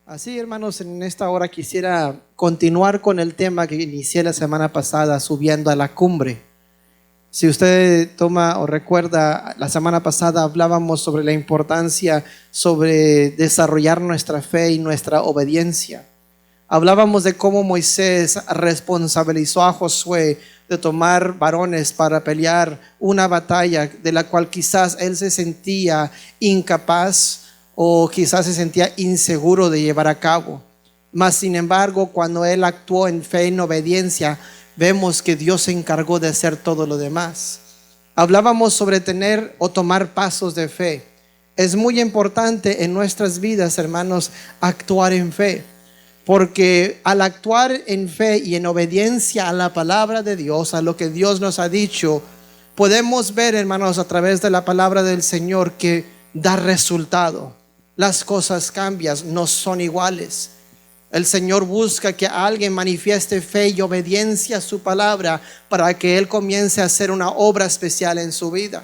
Así, hermanos, en esta hora quisiera continuar con el tema que inicié la semana pasada, subiendo a la cumbre. Si usted toma o recuerda, la semana pasada hablábamos sobre la importancia sobre desarrollar nuestra fe y nuestra obediencia. Hablábamos de cómo Moisés responsabilizó a Josué de tomar varones para pelear una batalla de la cual quizás él se sentía incapaz o quizás se sentía inseguro de llevar a cabo. Mas sin embargo, cuando él actuó en fe y en obediencia, vemos que Dios se encargó de hacer todo lo demás. Hablábamos sobre tener o tomar pasos de fe. Es muy importante en nuestras vidas, hermanos, actuar en fe, porque al actuar en fe y en obediencia a la palabra de Dios, a lo que Dios nos ha dicho, podemos ver, hermanos, a través de la palabra del Señor que da resultado. Las cosas cambian, no son iguales. El Señor busca que alguien manifieste fe y obediencia a su palabra para que Él comience a hacer una obra especial en su vida.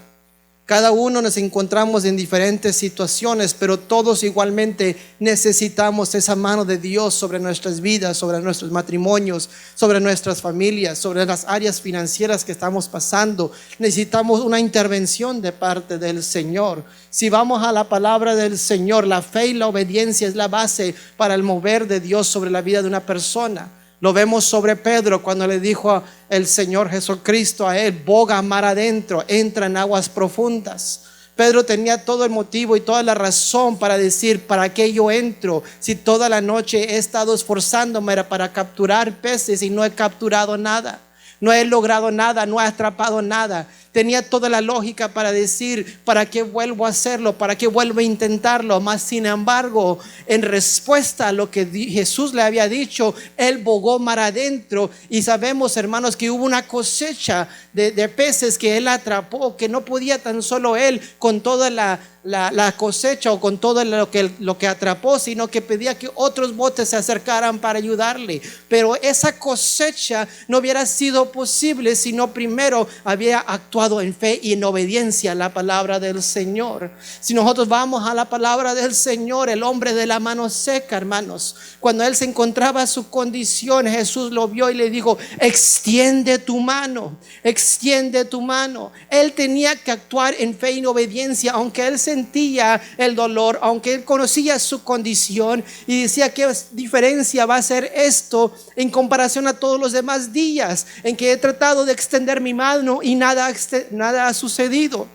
Cada uno nos encontramos en diferentes situaciones, pero todos igualmente necesitamos esa mano de Dios sobre nuestras vidas, sobre nuestros matrimonios, sobre nuestras familias, sobre las áreas financieras que estamos pasando. Necesitamos una intervención de parte del Señor. Si vamos a la palabra del Señor, la fe y la obediencia es la base para el mover de Dios sobre la vida de una persona. Lo vemos sobre Pedro cuando le dijo el Señor Jesucristo a él: boga mar adentro, entra en aguas profundas. Pedro tenía todo el motivo y toda la razón para decir: ¿para qué yo entro? Si toda la noche he estado esforzándome para capturar peces y no he capturado nada. No he logrado nada, no he atrapado nada. Tenía toda la lógica para decir: ¿para qué vuelvo a hacerlo? ¿Para qué vuelvo a intentarlo? Mas sin embargo, en respuesta a lo que Jesús le había dicho, él bogó mar adentro. Y sabemos, hermanos, que hubo una cosecha de peces que él atrapó, que no podía tan solo él con toda la cosecha o con todo lo que atrapó, sino que pedía que otros botes se acercaran para ayudarle. Pero esa cosecha no hubiera sido posible si no primero había actuado en fe y en obediencia a la palabra del Señor. Si nosotros vamos a la palabra del Señor, el hombre de la mano seca, hermanos, cuando él se encontraba en su condición, Jesús lo vio y le dijo: extiende tu mano, extiende tu mano. Él tenía que actuar en fe y en obediencia, aunque él sentía el dolor, aunque él conocía su condición y decía: ¿qué diferencia va a ser esto en comparación a todos los demás días en que he tratado de extender mi mano y nada ha sucedido?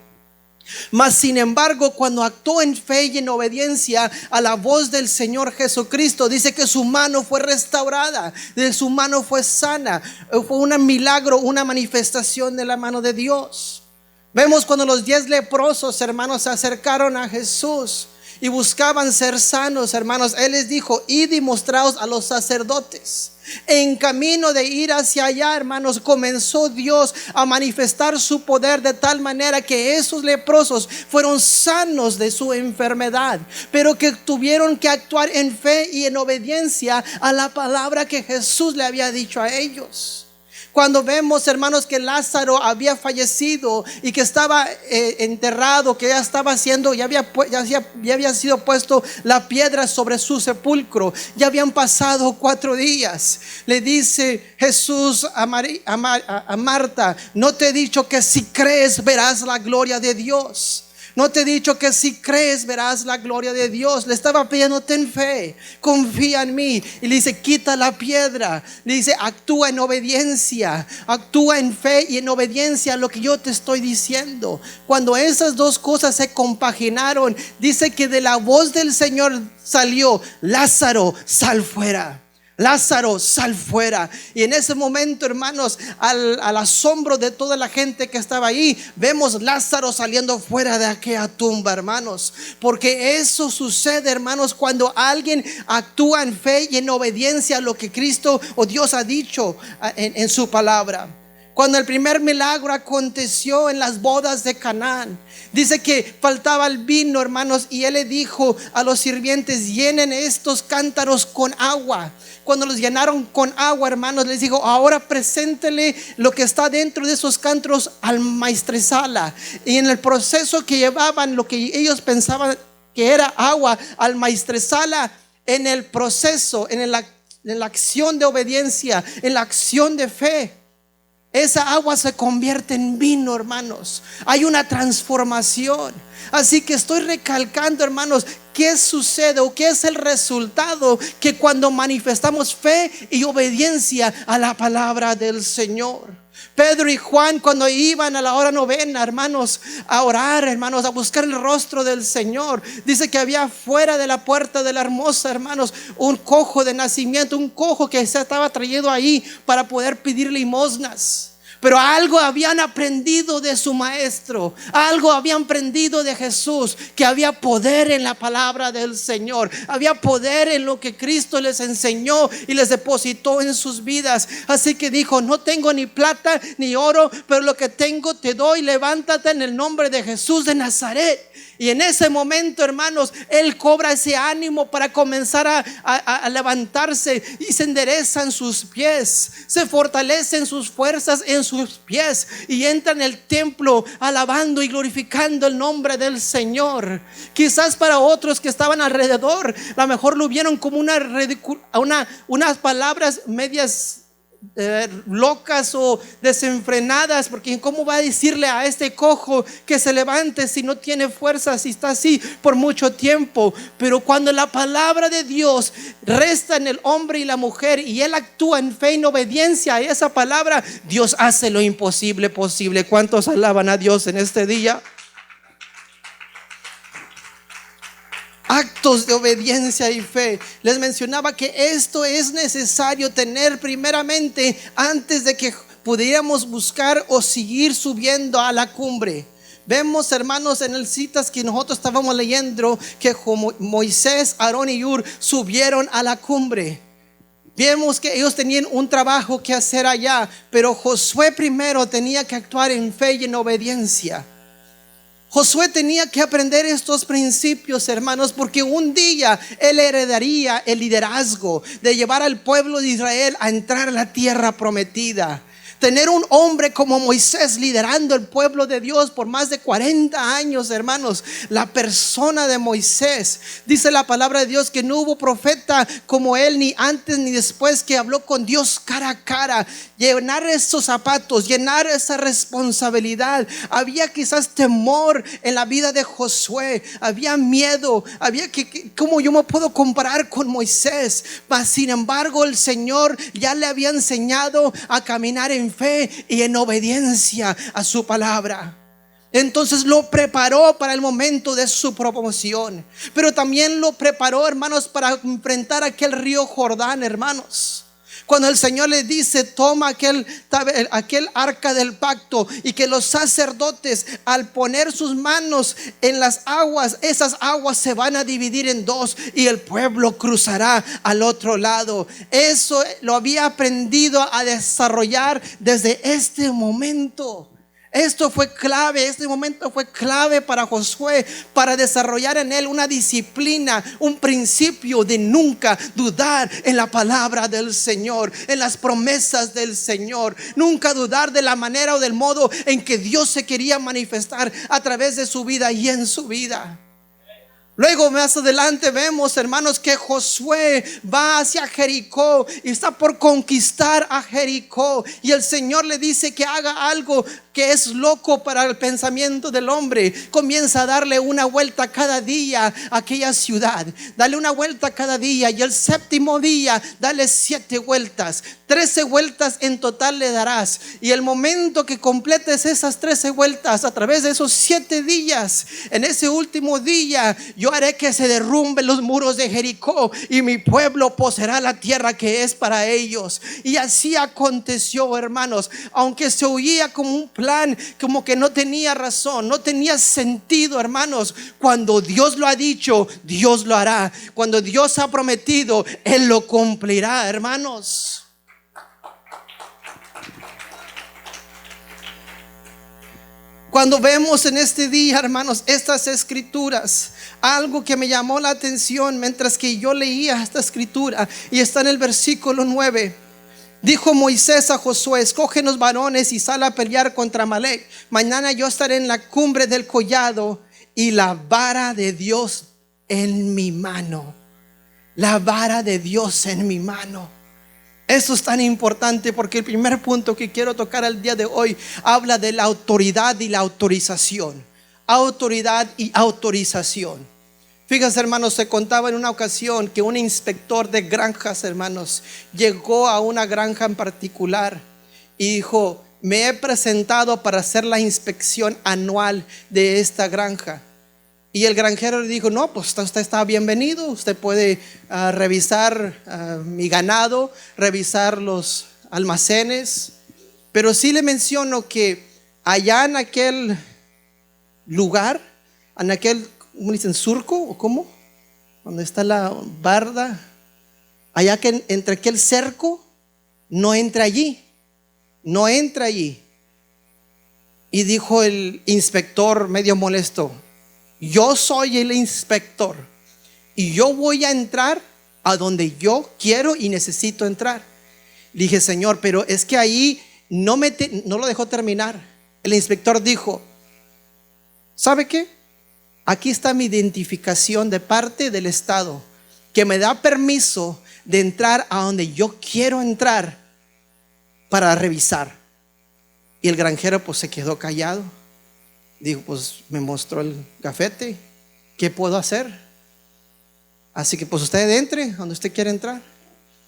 Mas sin embargo, cuando actuó en fe y en obediencia a la voz del Señor Jesucristo, dice que su mano fue restaurada, de su mano fue sana. Fue un milagro, una manifestación de la mano de Dios. Vemos cuando los 10 leprosos, hermanos, se acercaron a Jesús y buscaban ser sanos, hermanos. Él les dijo: id y mostraos a los sacerdotes. En camino de ir hacia allá, hermanos, comenzó Dios a manifestar su poder de tal manera que esos leprosos fueron sanos de su enfermedad, pero que tuvieron que actuar en fe y en obediencia a la palabra que Jesús le había dicho a ellos. Cuando vemos, hermanos, que Lázaro había fallecido y que estaba enterrado, que ya estaba siendo, ya había sido puesto la piedra sobre su sepulcro, ya habían pasado 4 días. Le dice Jesús a Marta: ¿no te he dicho que si crees verás la gloria de Dios? ¿No te he dicho que si crees verás la gloria de Dios? Le estaba pidiendo: ten fe, confía en mí. Y le dice: quita la piedra. Le dice: actúa en obediencia, actúa en fe y en obediencia a lo que yo te estoy diciendo. Cuando esas dos cosas se compaginaron, dice que de la voz del Señor salió: Lázaro, sal fuera. Lázaro, sal fuera. Y en ese momento, hermanos, al asombro de toda la gente que estaba ahí, vemos Lázaro saliendo fuera de aquella tumba, hermanos. Porque eso sucede, hermanos, cuando alguien actúa en fe y en obediencia a lo que Cristo o Dios ha dicho en su palabra. Cuando el primer milagro aconteció en las bodas de Canaán, dice que faltaba el vino, hermanos, y él le dijo a los sirvientes: llenen estos cántaros con agua. Cuando los llenaron con agua, hermanos, les dijo: ahora preséntele lo que está dentro de esos cántaros al maestresala. Y en el proceso que llevaban lo que ellos pensaban que era agua al maestresala, en el proceso, en la acción de obediencia, en la acción de fe, esa agua se convierte en vino, hermanos. Hay una transformación. Así que estoy recalcando, hermanos, qué sucede o qué es el resultado que cuando manifestamos fe y obediencia a la palabra del Señor. Pedro y Juan, cuando iban a la hora novena, hermanos, a orar, hermanos, a buscar el rostro del Señor, dice que había fuera de la puerta de la hermosa, hermanos, un cojo de nacimiento, un cojo que se estaba trayendo ahí para poder pedir limosnas. Pero algo habían aprendido de su maestro, algo habían aprendido de Jesús, que había poder en la palabra del Señor, había poder en lo que Cristo les enseñó y les depositó en sus vidas. Así que dijo: no tengo ni plata ni oro, pero lo que tengo te doy, levántate en el nombre de Jesús de Nazaret. Y en ese momento, hermanos, él cobra ese ánimo para comenzar a levantarse, y se enderezan sus pies, se fortalecen sus fuerzas en sus pies, y entra en el templo alabando y glorificando el nombre del Señor. Quizás para otros que estaban alrededor, a lo mejor lo vieron como unas palabras medias locas o desenfrenadas, porque ¿cómo va a decirle a este cojo que se levante si no tiene fuerzas, si está así por mucho tiempo? Pero cuando la palabra de Dios resta en el hombre y la mujer, y él actúa en fe y en obediencia a esa palabra, Dios hace lo imposible posible. ¿Cuántos alaban a Dios en este día? Actos de obediencia y fe. Les mencionaba que esto es necesario tener primeramente antes de que pudiéramos buscar o seguir subiendo a la cumbre. Vemos, hermanos, en el citas que nosotros estábamos leyendo, que Moisés, Aarón y Hur subieron a la cumbre. Vemos que ellos tenían un trabajo que hacer allá, pero Josué primero tenía que actuar en fe y en obediencia. Josué tenía que aprender estos principios, hermanos, porque un día él heredaría el liderazgo de llevar al pueblo de Israel a entrar a la tierra prometida. Tener un hombre como Moisés liderando el pueblo de Dios por más de 40 años, hermanos. La persona de Moisés, dice la palabra de Dios que no hubo profeta como él, ni antes ni después, que habló con Dios cara a cara. Llenar esos zapatos, llenar esa responsabilidad. Había quizás temor en la vida de Josué, había miedo, había que ¿cómo yo me puedo comparar con Moisés? Mas sin embargo el Señor ya le había enseñado a caminar en fe y en obediencia a su palabra. Entonces lo preparó para el momento de su promoción, pero también lo preparó, hermanos, para enfrentar aquel río Jordán, hermanos. Cuando el Señor le dice: toma aquel arca del pacto, y que los sacerdotes, al poner sus manos en las aguas, esas aguas se van a dividir en dos y el pueblo cruzará al otro lado. Eso lo había aprendido a desarrollar desde este momento. Esto fue clave, este momento fue clave para Josué, para desarrollar en él una disciplina, un principio de nunca dudar en la palabra del Señor, en las promesas del Señor. Nunca dudar de la manera o del modo en que Dios se quería manifestar a través de su vida y en su vida. Luego más adelante vemos, hermanos, que Josué va hacia Jericó y está por conquistar a Jericó, y el Señor le dice que haga algo que es loco para el pensamiento del hombre. Comienza a darle una vuelta cada día a aquella ciudad. Dale una vuelta cada día, y el séptimo día dale 7 vueltas. 13 vueltas en total le darás. Y el momento que completes esas 13 vueltas a través de esos 7 días, en ese último día yo haré que se derrumben los muros de Jericó, y mi pueblo poseerá la tierra que es para ellos. Y así aconteció, hermanos. Aunque se oía como un plan, como que no tenía razón, no tenía sentido, hermanos, cuando Dios lo ha dicho, Dios lo hará. Cuando Dios ha prometido, Él lo cumplirá, hermanos. Cuando vemos en este día, hermanos, estas escrituras, algo que me llamó la atención mientras que yo leía esta escritura, y está en el versículo 9. Dijo Moisés a Josué: escógenos varones y sal a pelear contra Amalec. Mañana yo estaré en la cumbre del collado y la vara de Dios en mi mano. La vara de Dios en mi mano. Eso es tan importante porque el primer punto que quiero tocar el día de hoy habla de la autoridad y la autorización. Autoridad y autorización. Fíjense, hermanos, se contaba en una ocasión que un inspector de granjas, hermanos, llegó a una granja en particular y dijo: me he presentado para hacer la inspección anual de esta granja. Y el granjero le dijo: no, pues usted está bienvenido, usted puede revisar mi ganado, revisar los almacenes, pero sí le menciono que allá en aquel lugar, en aquel, ¿cómo dicen? ¿Surco o cómo? Donde está la barda, allá que entre aquel cerco, no entra allí, no entra allí. Y dijo el inspector medio molesto: yo soy el inspector y yo voy a entrar a donde yo quiero y necesito entrar. Le dije: señor, pero es que ahí no lo dejó terminar. El inspector dijo: ¿sabe qué? Aquí está mi identificación de parte del Estado que me da permiso de entrar a donde yo quiero entrar para revisar. Y el granjero pues se quedó callado. Dijo: pues me mostró el gafete, ¿qué puedo hacer? Así que pues usted entre donde usted quiere entrar.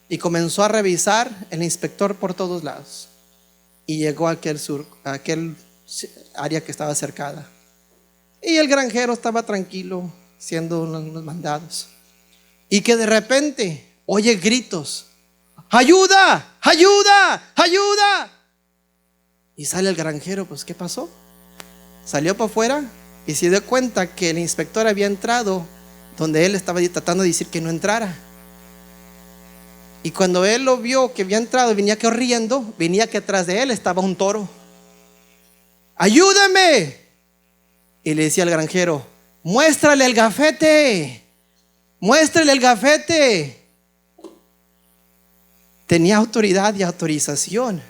Y comenzó a revisar el inspector por todos lados. Y llegó a aquel área que estaba cercada. Y el granjero estaba tranquilo haciendo los mandados. Y que de repente oye gritos: ¡ayuda! ¡Ayuda! ¡Ayuda! Y sale el granjero: pues ¿qué pasó? Salió para afuera y se dio cuenta que el inspector había entrado donde él estaba tratando de decir que no entrara. Y cuando él lo vio que había entrado, venía corriendo, venía que atrás de él estaba un toro. ¡Ayúdame! Y le decía al granjero: muéstrale el gafete, muéstrale el gafete. Tenía autoridad y autorización,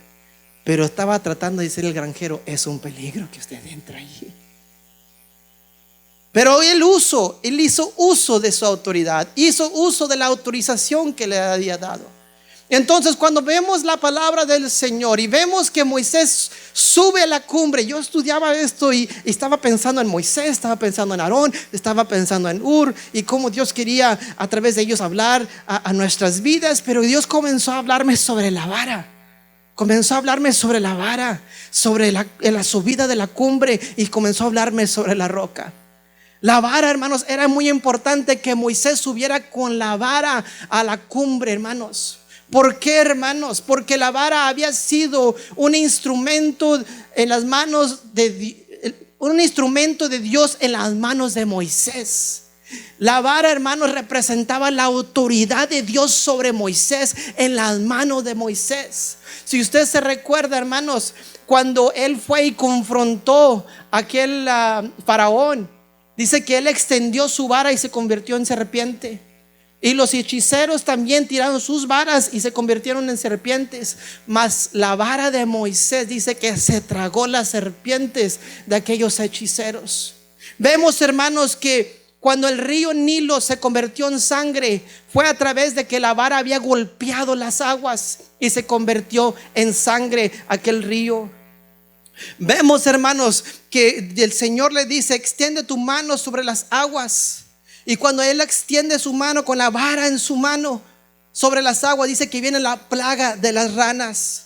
pero estaba tratando de decir el granjero: es un peligro que usted entre allí. Pero él hizo uso de su autoridad, hizo uso de la autorización que le había dado. Entonces, cuando vemos la palabra del Señor y vemos que Moisés sube a la cumbre, yo estudiaba esto y estaba pensando en Moisés, estaba pensando en Aarón, estaba pensando en Ur y cómo Dios quería a través de ellos hablar a nuestras vidas. Pero Dios comenzó a hablarme sobre la vara. Comenzó a hablarme sobre la vara, sobre la subida de la cumbre, y comenzó a hablarme sobre la roca. La vara, hermanos, era muy importante que Moisés subiera con la vara a la cumbre, hermanos. ¿Por qué, hermanos? Porque la vara había sido un instrumento en las manos un instrumento de Dios en las manos de Moisés. La vara, hermanos, representaba la autoridad de Dios sobre Moisés en las manos de Moisés. Si usted se recuerda, hermanos, cuando él fue y confrontó a aquel faraón, dice que él extendió su vara y se convirtió en serpiente. Y los hechiceros también tiraron sus varas y se convirtieron en serpientes. Mas la vara de Moisés dice que se tragó las serpientes de aquellos hechiceros. Vemos, hermanos, que cuando el río Nilo se convirtió en sangre, fue a través de que la vara había golpeado las aguas y se convirtió en sangre aquel río. Vemos, hermanos, que el Señor le dice: extiende tu mano sobre las aguas. Y cuando él extiende su mano con la vara en su mano sobre las aguas, dice que viene la plaga de las ranas.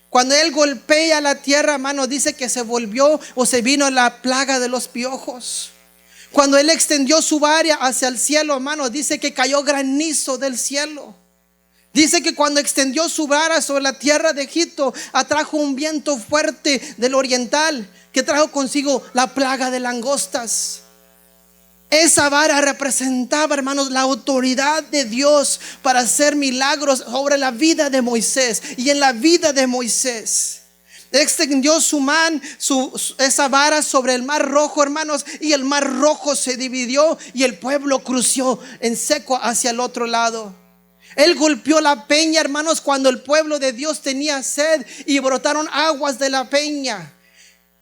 Cuando él golpea la tierra, hermano, dice que se volvió o se vino la plaga de los piojos. Cuando él extendió su vara hacia el cielo, hermano, dice que cayó granizo del cielo. Dice que cuando extendió su vara sobre la tierra de Egipto, atrajo un viento fuerte del oriental que trajo consigo la plaga de langostas. Esa vara representaba, hermanos, la autoridad de Dios para hacer milagros sobre la vida de Moisés y en la vida de Moisés. Extendió esa vara sobre el mar rojo, hermanos, y el mar rojo se dividió y el pueblo cruzó en seco hacia el otro lado. Él golpeó la peña, hermanos, cuando el pueblo de Dios tenía sed y brotaron aguas de la peña.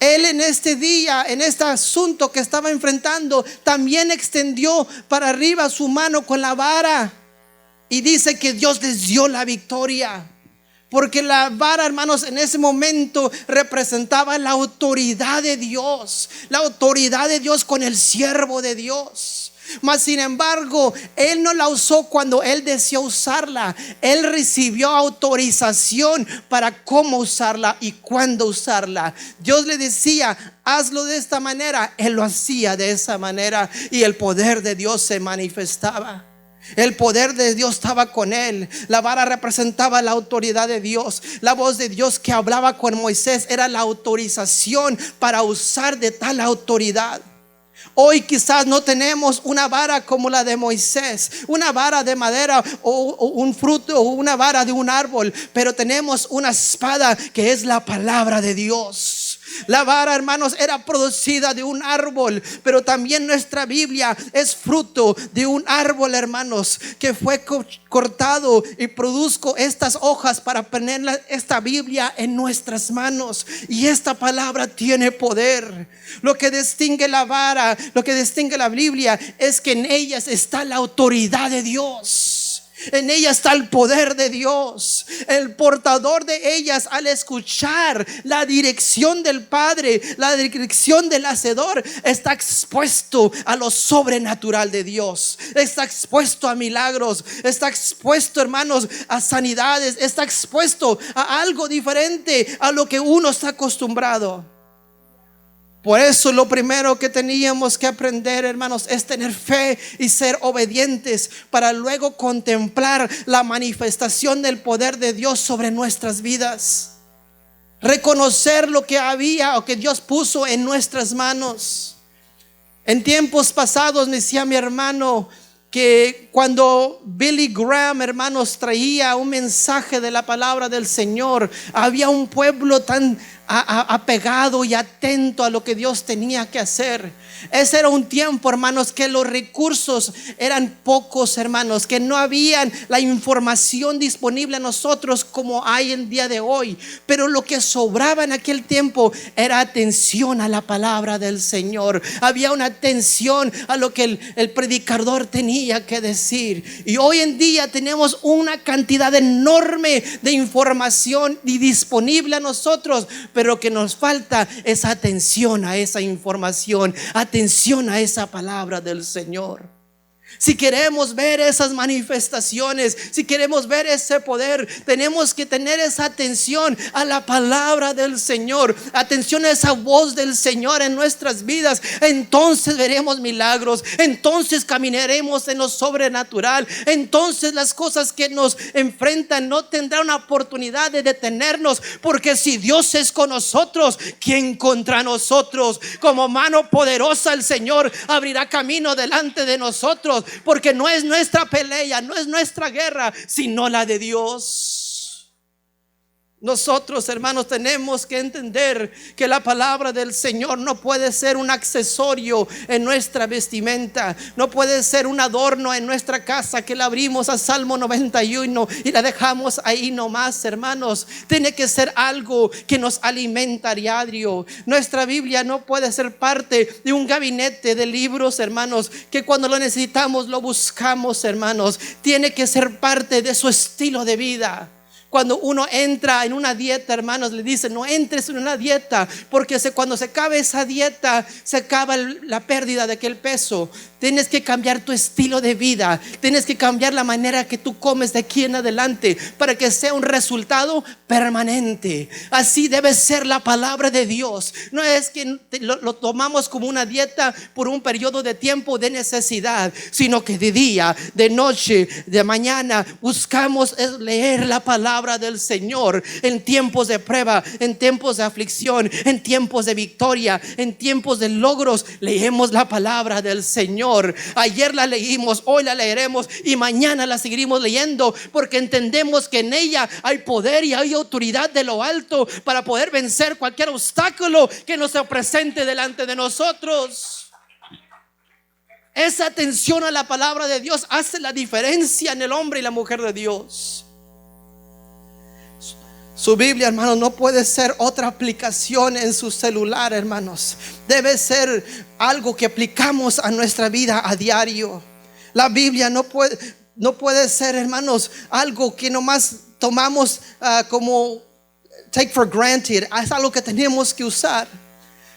Él en este día, en este asunto que estaba enfrentando, también extendió para arriba su mano con la vara. Y dice que Dios les dio la victoria. Porque la vara, hermanos, en ese momento representaba la autoridad de Dios. La autoridad de Dios con el siervo de Dios. Mas sin embargo, él no la usó cuando él deseó usarla. Él recibió autorización para cómo usarla y cuándo usarla. Dios le decía, hazlo de esta manera. Él lo hacía de esa manera y el poder de Dios se manifestaba. El poder de Dios estaba con él. La vara representaba la autoridad de Dios. La voz de Dios que hablaba con Moisés era la autorización para usar de tal autoridad. Hoy quizás no tenemos una vara como la de Moisés, una vara de madera o un fruto o una vara de un árbol, pero tenemos una espada que es la palabra de Dios. La vara, hermanos, era producida de un árbol, pero también nuestra Biblia es fruto de un árbol, hermanos, que fue cortado y produzco estas hojas para poner esta Biblia en nuestras manos. Y esta palabra tiene poder. Lo que distingue la vara, lo que distingue la Biblia es que en ellas está la autoridad de Dios. En ella está el poder de Dios. El portador de ellas, al escuchar la dirección del Padre, la dirección del Hacedor, está expuesto a lo sobrenatural de Dios. Está expuesto a milagros. Está expuesto, hermanos, a sanidades. Está expuesto a algo diferente a lo que uno está acostumbrado. Por eso lo primero que teníamos que aprender, hermanos, es tener fe y ser obedientes para luego contemplar la manifestación del poder de Dios sobre nuestras vidas. Reconocer lo que había o que Dios puso en nuestras manos. En tiempos pasados me decía mi hermano que cuando Billy Graham, hermanos, traía un mensaje de la palabra del Señor, había un pueblo tan apegado y atento a lo que Dios tenía que hacer. Ese era un tiempo, hermanos, que los recursos eran pocos, hermanos, que no habían la información disponible a nosotros como hay el día de hoy. Pero lo que sobraba en aquel tiempo era atención a la palabra del Señor. Había una atención a lo que el predicador tenía que decir. Y hoy en día tenemos una cantidad enorme de información disponible a nosotros, pero que nos falta es atención a esa información, atención a esa palabra del Señor. Si queremos ver esas manifestaciones, si queremos ver ese poder, tenemos que tener esa atención a la palabra del Señor, atención a esa voz del Señor en nuestras vidas. Entonces veremos milagros, entonces caminaremos en lo sobrenatural, entonces las cosas que nos enfrentan no tendrán una oportunidad de detenernos, porque si Dios es con nosotros, ¿quién contra nosotros? Como mano poderosa el Señor abrirá camino delante de nosotros. Porque no es nuestra pelea, no es nuestra guerra, sino la de Dios. Nosotros, hermanos, tenemos que entender que la palabra del Señor no puede ser un accesorio en nuestra vestimenta, no puede ser un adorno en nuestra casa que la abrimos a Salmo 91 y la dejamos ahí nomás, hermanos. Tiene que ser algo que nos alimenta a diario. Nuestra Biblia no puede ser parte de un gabinete de libros, hermanos, que cuando lo necesitamos lo buscamos, hermanos. Tiene que ser parte de su estilo de vida. Cuando uno entra en una dieta, hermanos, le dicen: no entres en una dieta, porque cuando se acabe esa dieta, se acaba la pérdida de aquel peso. Tienes que cambiar tu estilo de vida, tienes que cambiar la manera que tú comes de aquí en adelante, para que sea un resultado permanente. Así debe ser la palabra de Dios. No es que lo tomamos como una dieta por un periodo de tiempo de necesidad, sino que de día, de noche, de mañana buscamos leer la palabra palabra del Señor en tiempos de prueba, en tiempos de aflicción, en tiempos de victoria, en tiempos de logros. Leemos la palabra del Señor. Ayer la leímos, hoy la leeremos y mañana la seguiremos leyendo, porque entendemos que en ella hay poder y hay autoridad de lo alto para poder vencer cualquier obstáculo que nos se presente delante de nosotros. Esa atención a la palabra de Dios hace la diferencia en el hombre y la mujer de Dios. Su Biblia, hermanos, no puede ser otra aplicación en su celular, hermanos. Debe ser algo que aplicamos a nuestra vida a diario. La Biblia no puede ser, hermanos, algo que nomás tomamos como take for granted. Es algo que tenemos que usar.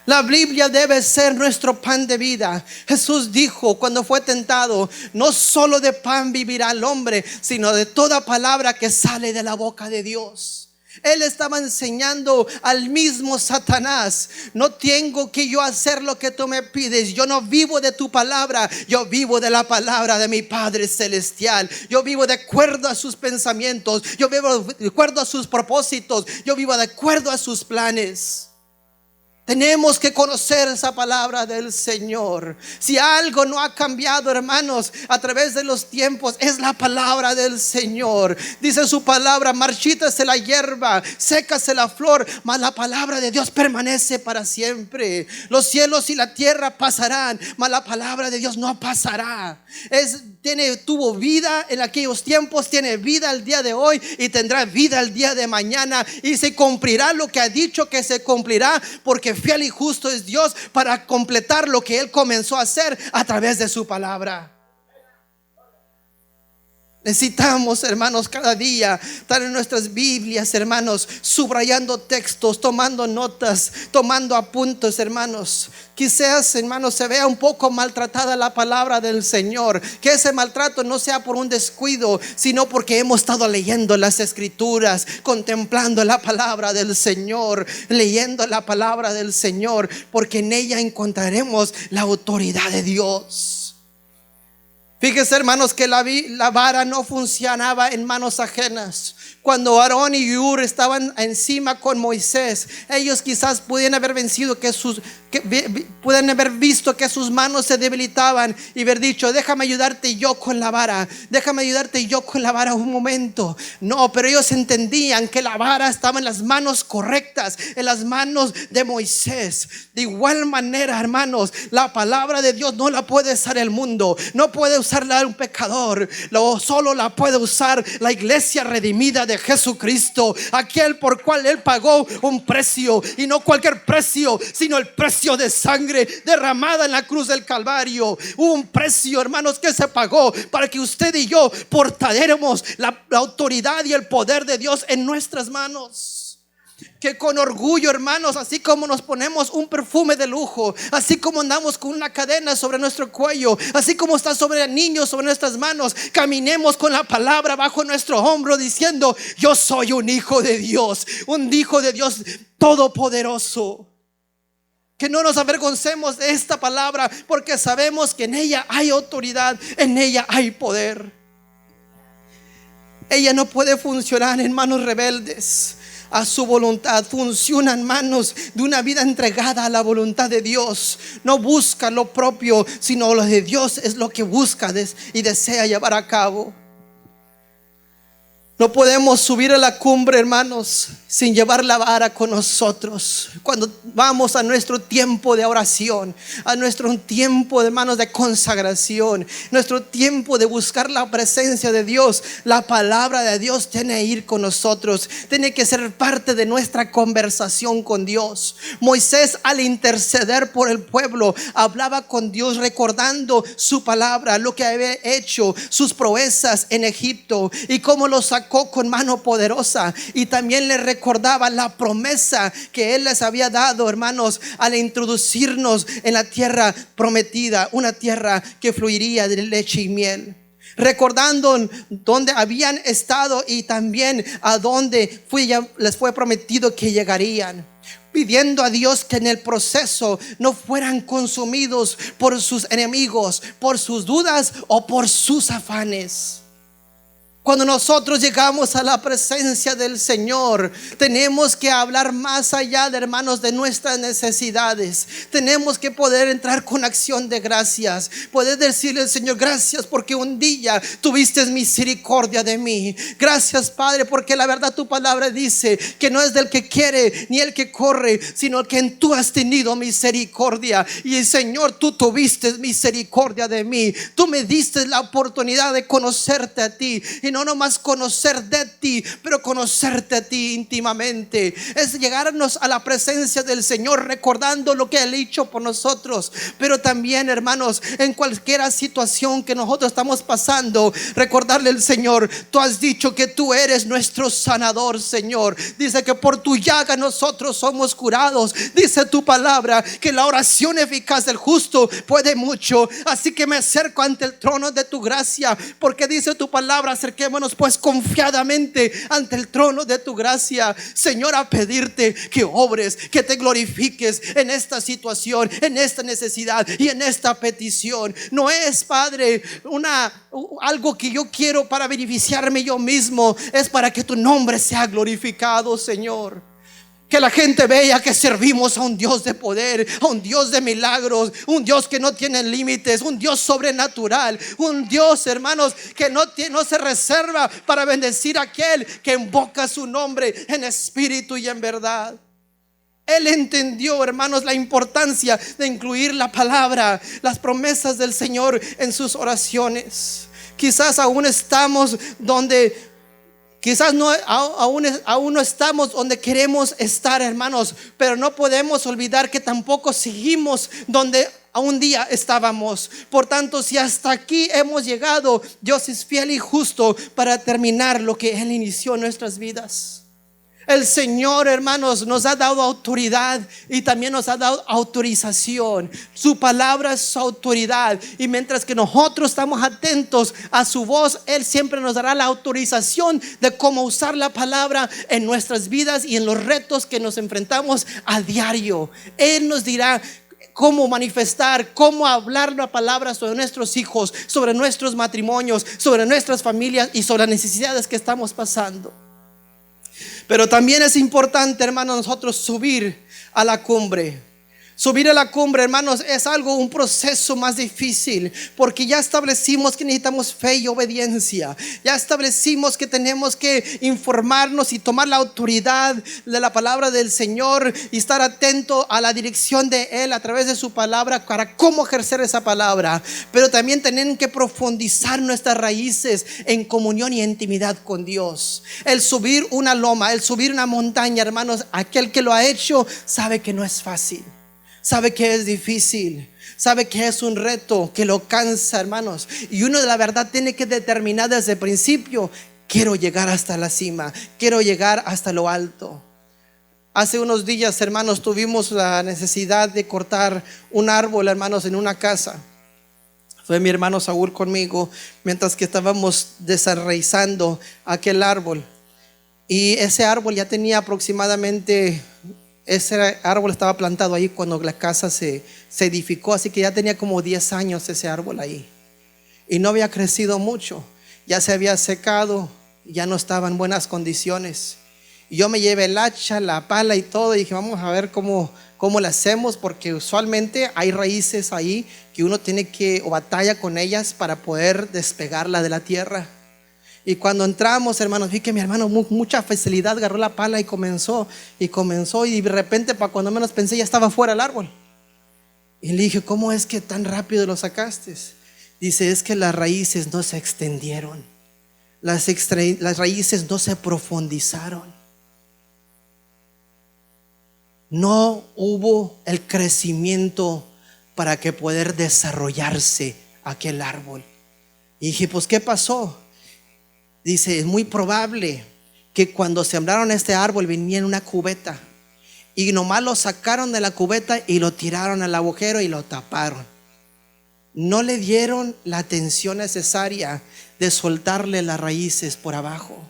La Biblia debe ser nuestro pan de vida. Jesús dijo cuando fue tentado: no solo de pan vivirá el hombre, sino de toda palabra que sale de la boca de Dios. Él estaba enseñando al mismo Satanás: no tengo que yo hacer lo que tú me pides. Yo no vivo de tu palabra, yo vivo de la palabra de mi Padre Celestial. Yo vivo de acuerdo a sus pensamientos, yo vivo de acuerdo a sus propósitos, yo vivo de acuerdo a sus planes. Tenemos que conocer esa palabra del Señor. Si algo no ha cambiado, hermanos, a través de los tiempos, es la palabra del Señor. Dice su palabra: marchítase la hierba, sécase la flor, mas la palabra de Dios permanece para siempre. Los cielos y la tierra pasarán, mas la palabra de Dios no pasará. Tuvo vida en aquellos tiempos, tiene vida el día de hoy y tendrá vida el día de mañana. Y se cumplirá lo que ha dicho que se cumplirá, porque fiel y justo es Dios para completar lo que Él comenzó a hacer a través de su palabra. Necesitamos, hermanos, cada día estar en nuestras Biblias, hermanos, subrayando textos, tomando notas, tomando apuntes, hermanos. Quizás, hermanos, se vea un poco maltratada la palabra del Señor. Que ese maltrato no sea por un descuido, sino porque hemos estado leyendo las Escrituras, contemplando la palabra del Señor, leyendo la palabra del Señor, porque en ella encontraremos la autoridad de Dios. Fíjense, hermanos, que la vara no funcionaba en manos ajenas. Cuando Aarón y Hur estaban encima con Moisés, ellos quizás pudieran haber pueden haber visto que sus manos se debilitaban y haber dicho: déjame ayudarte yo con la vara, déjame ayudarte yo con la vara un momento. No, pero ellos entendían que la vara estaba en las manos correctas, en las manos de Moisés. De igual manera, hermanos, la palabra de Dios no la puede usar el mundo, no puede usarla un pecador, solo la puede usar la iglesia redimida de Jesucristo, aquel por cual Él pagó un precio, y no cualquier precio, sino el precio de sangre derramada en la cruz del Calvario. Hubo un precio, hermanos, que se pagó para que usted y yo portáramos la autoridad y el poder de Dios en nuestras manos. Que con orgullo, hermanos, así como nos ponemos un perfume de lujo, así como andamos con una cadena sobre nuestro cuello, así como está sobre el niño sobre nuestras manos, caminemos con la palabra bajo nuestro hombro, diciendo: yo soy un hijo de Dios, un hijo de Dios todopoderoso. Que no nos avergoncemos de esta palabra, porque sabemos que en ella hay autoridad, en ella hay poder. Ella no puede funcionar en manos rebeldes a su voluntad. Funciona en manos de una vida entregada a la voluntad de Dios. No busca lo propio, sino lo de Dios es lo que busca y desea llevar a cabo. No podemos subir a la cumbre, hermanos, sin llevar la vara con nosotros. Cuando vamos a nuestro tiempo de oración, a nuestro tiempo, hermanos, de consagración, nuestro tiempo de buscar la presencia de Dios, la palabra de Dios tiene que ir con nosotros, tiene que ser parte de nuestra conversación con Dios. Moisés, al interceder por el pueblo, hablaba con Dios recordando su palabra, lo que había hecho, sus proezas en Egipto y cómo lo sacó con mano poderosa, y también le recordaba la promesa que Él les había dado, hermanos, al introducirnos en la tierra prometida, una tierra que fluiría de leche y miel. Recordando dónde habían estado y también a dónde les fue prometido que llegarían, pidiendo a Dios que en el proceso no fueran consumidos por sus enemigos, por sus dudas o por sus afanes. Cuando nosotros llegamos a la presencia del Señor, tenemos que hablar más allá, de hermanos, de nuestras necesidades. Tenemos que poder entrar con acción de gracias, poder decirle al Señor: gracias porque un día tuviste misericordia de mí. Gracias, Padre, porque la verdad tu palabra dice que no es del que quiere ni el que corre, sino que en tú has tenido misericordia. Y Señor, tú tuviste misericordia de mí. Tú me diste la oportunidad de conocerte a ti, y no nomás conocer de ti, pero conocerte a ti íntimamente. Es llegarnos a la presencia del Señor recordando lo que Él ha hecho por nosotros. Pero también, hermanos, en cualquier situación que nosotros estamos pasando, recordarle al Señor: tú has dicho que tú eres nuestro sanador, Señor. Dice que por tu llaga nosotros somos curados. Dice tu palabra que la oración eficaz del justo puede mucho. Así que me acerco ante el trono de tu gracia, porque dice tu palabra: acerquémonos pues confiadamente ante el trono de tu gracia, Señor, a pedirte que obres, que te glorifiques en esta situación, en esta necesidad y en esta petición. No es, Padre, algo que yo quiero para beneficiarme yo mismo, es para que tu nombre sea glorificado, Señor. Que la gente vea que servimos a un Dios de poder, a un Dios de milagros, un Dios que no tiene límites, un Dios sobrenatural, un Dios, hermanos, que no se reserva para bendecir a aquel que invoca su nombre en espíritu y en verdad. Él entendió, hermanos, la importancia de incluir la palabra, las promesas del Señor en sus oraciones. Quizás aún estamos donde Quizás aún no estamos donde queremos estar, hermanos, pero no podemos olvidar que tampoco seguimos donde a un día estábamos. Por tanto, si hasta aquí hemos llegado, Dios es fiel y justo para terminar lo que Él inició en nuestras vidas. El Señor, hermanos, nos ha dado autoridad y también nos ha dado autorización. Su palabra es su autoridad, y mientras que nosotros estamos atentos a su voz, Él siempre nos dará la autorización de cómo usar la palabra en nuestras vidas y en los retos que nos enfrentamos a diario. Él nos dirá cómo manifestar, cómo hablar la palabra sobre nuestros hijos, sobre nuestros matrimonios, sobre nuestras familias y sobre las necesidades que estamos pasando. Pero también es importante, hermanos, nosotros subir a la cumbre. Subir a la cumbre, hermanos, es un proceso más difícil, porque ya establecimos que necesitamos fe y obediencia. Ya establecimos que tenemos que informarnos y tomar la autoridad de la palabra del Señor y estar atento a la dirección de Él a través de su palabra para cómo ejercer esa palabra. Pero también tenemos que profundizar nuestras raíces en comunión y intimidad con Dios. El subir una loma, el subir una montaña, hermanos, aquel que lo ha hecho sabe que no es fácil. Sabe que es difícil, sabe que es un reto que lo cansa, hermanos. Y uno de la verdad tiene que determinar desde el principio: quiero llegar hasta la cima, quiero llegar hasta lo alto. Hace unos días, hermanos, tuvimos la necesidad de cortar un árbol, hermanos, en una casa. Fue mi hermano Saúl conmigo mientras que estábamos desarraizando aquel árbol. Y ese árbol ya tenía aproximadamente... Ese árbol estaba plantado ahí cuando la casa se edificó, así que ya tenía como 10 años ese árbol ahí. Y no había crecido mucho, ya se había secado, ya no estaba en buenas condiciones. Y yo me llevé el hacha, la pala y todo, y dije: vamos a ver cómo le hacemos, porque usualmente hay raíces ahí que uno tiene que, o batalla con ellas para poder despegarla de la tierra. Y cuando entramos, hermanos, vi que mi hermano mucha facilidad agarró la pala y comenzó, y de repente, para cuando menos pensé, ya estaba fuera el árbol. Y le dije: ¿cómo es que tan rápido lo sacaste? Dice: es que las raíces no se extendieron, las raíces no se profundizaron, no hubo el crecimiento para que poder desarrollarse aquel árbol. Y dije: pues ¿qué pasó? Dice: es muy probable que cuando sembraron este árbol venía en una cubeta, y nomás lo sacaron de la cubeta y lo tiraron al agujero y lo taparon. No le dieron la atención necesaria de soltarle las raíces por abajo.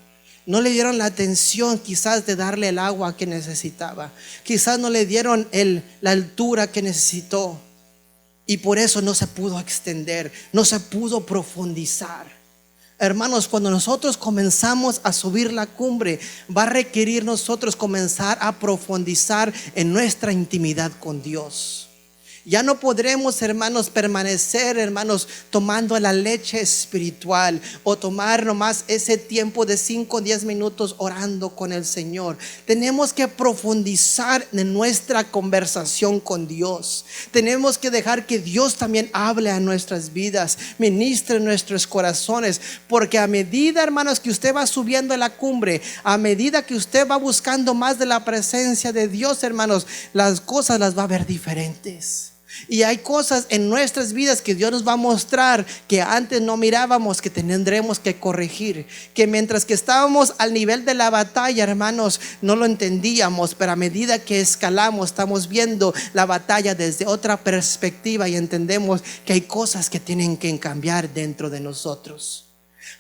No le dieron la atención quizás de darle el agua que necesitaba. Quizás no le dieron la altura que necesitó, y por eso no se pudo extender, no se pudo profundizar. Hermanos, cuando nosotros comenzamos a subir la cumbre, va a requerir nosotros comenzar a profundizar en nuestra intimidad con Dios. Ya no podremos, hermanos, permanecer, hermanos, tomando la leche espiritual o tomar nomás ese tiempo de 5 o 10 minutos orando con el Señor. Tenemos que profundizar en nuestra conversación con Dios. Tenemos que dejar que Dios también hable a nuestras vidas, ministre en nuestros corazones, porque a medida, hermanos, que usted va subiendo a la cumbre, a medida que usted va buscando más de la presencia de Dios, hermanos, las cosas las va a ver diferentes. Y hay cosas en nuestras vidas que Dios nos va a mostrar que antes no mirábamos, que tendremos que corregir, que mientras que estábamos al nivel de la batalla, hermanos, no lo entendíamos, pero a medida que escalamos estamos viendo la batalla desde otra perspectiva y entendemos que hay cosas que tienen que cambiar dentro de nosotros.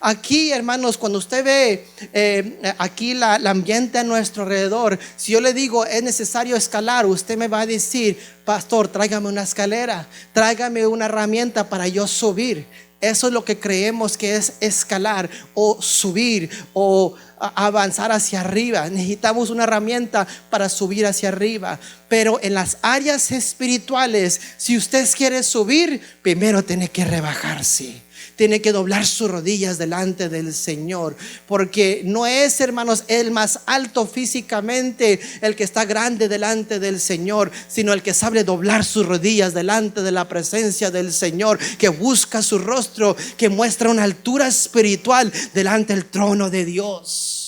Aquí, hermanos, cuando usted ve aquí el ambiente a nuestro alrededor, si yo le digo es necesario escalar, usted me va a decir: pastor, tráigame una escalera, tráigame una herramienta para yo subir. Eso es lo que creemos que es escalar o subir o avanzar hacia arriba. Necesitamos una herramienta para subir hacia arriba. Pero en las áreas espirituales, si usted quiere subir, primero tiene que rebajarse. Tiene que doblar sus rodillas delante del Señor, porque no es, hermanos, el más alto físicamente el que está grande delante del Señor, sino el que sabe doblar sus rodillas delante de la presencia del Señor, que busca su rostro, que muestra una altura espiritual delante del trono de Dios.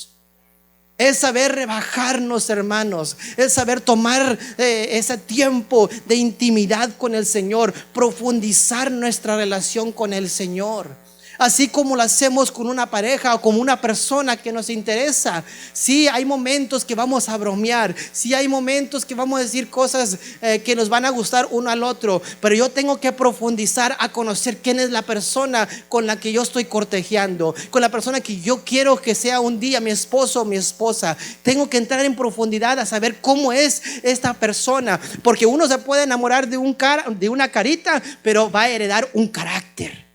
Es saber rebajarnos, hermanos. Es saber tomar ese tiempo de intimidad con el Señor, profundizar nuestra relación con el Señor. Así como lo hacemos con una pareja o con una persona que nos interesa. Sí, hay momentos que vamos a bromear. Sí, hay momentos que vamos a decir cosas que nos van a gustar uno al otro. Pero yo tengo que profundizar a conocer quién es la persona con la que yo estoy cortejeando, con la persona que yo quiero que sea un día mi esposo o mi esposa. Tengo que entrar en profundidad a saber cómo es esta persona, porque uno se puede enamorar de una carita, pero va a heredar un carácter.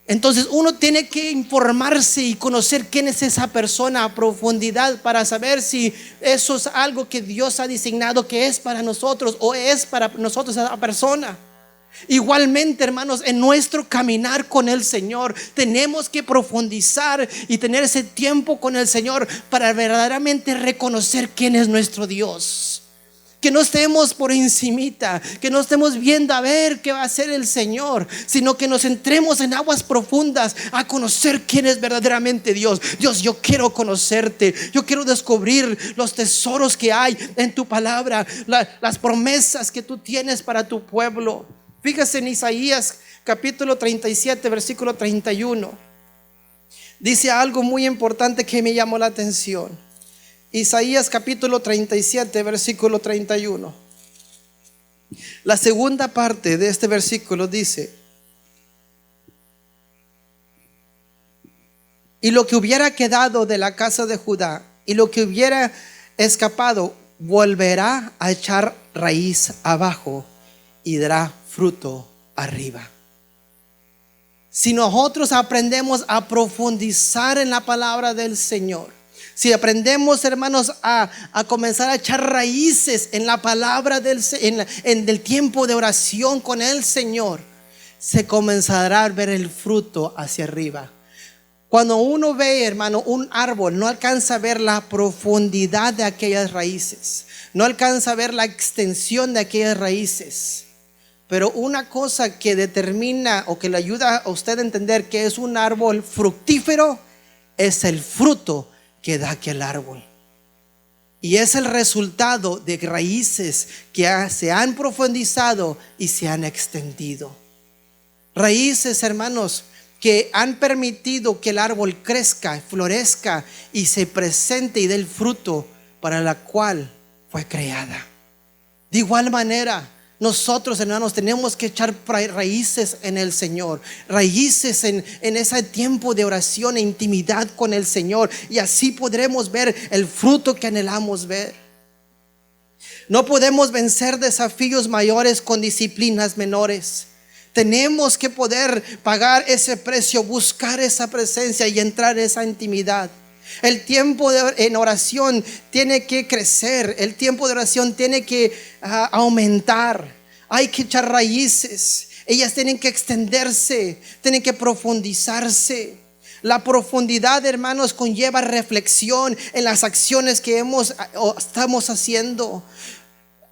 Entonces uno tiene que informarse y conocer quién es esa persona a profundidad para saber si eso es algo que Dios ha designado que es para nosotros o es para nosotros esa persona. Igualmente, hermanos, en nuestro caminar con el Señor tenemos que profundizar y tener ese tiempo con el Señor para verdaderamente reconocer quién es nuestro Dios. Que no estemos por encimita, que no estemos viendo a ver qué va a hacer el Señor, sino que nos entremos en aguas profundas a conocer quién es verdaderamente Dios. Dios, yo quiero conocerte, yo quiero descubrir los tesoros que hay en tu palabra, las promesas que tú tienes para tu pueblo. Fíjese en Isaías capítulo 37 versículo 31. Dice algo muy importante que me llamó la atención. Isaías capítulo 37 versículo 31. La segunda parte de este versículo dice: y lo que hubiera quedado de la casa de Judá y lo que hubiera escapado volverá a echar raíz abajo y dará fruto arriba. Si nosotros aprendemos a profundizar en la palabra del Señor, si aprendemos, hermanos, a comenzar a echar raíces en la palabra en el tiempo de oración con el Señor, se comenzará a ver el fruto hacia arriba. Cuando uno ve, hermano, un árbol, no alcanza a ver la profundidad de aquellas raíces, no alcanza a ver la extensión de aquellas raíces. Pero una cosa que determina o que le ayuda a usted a entender que es un árbol fructífero es el fruto que da aquel árbol. Y es el resultado de raíces que se han profundizado y se han extendido. Raíces, hermanos, que han permitido que el árbol crezca, florezca y se presente y dé el fruto para la cual fue creada. De igual manera, nosotros, hermanos, tenemos que echar raíces en el Señor, raíces en ese tiempo de oración e intimidad con el Señor, y así podremos ver el fruto que anhelamos ver. No podemos vencer desafíos mayores con disciplinas menores. Tenemos que poder pagar ese precio, buscar esa presencia y entrar en esa intimidad. El tiempo en oración tiene que crecer. El tiempo de oración tiene que aumentar. Hay que echar raíces. Ellas tienen que extenderse, tienen que profundizarse. La profundidad, hermanos, conlleva reflexión en las acciones que estamos haciendo.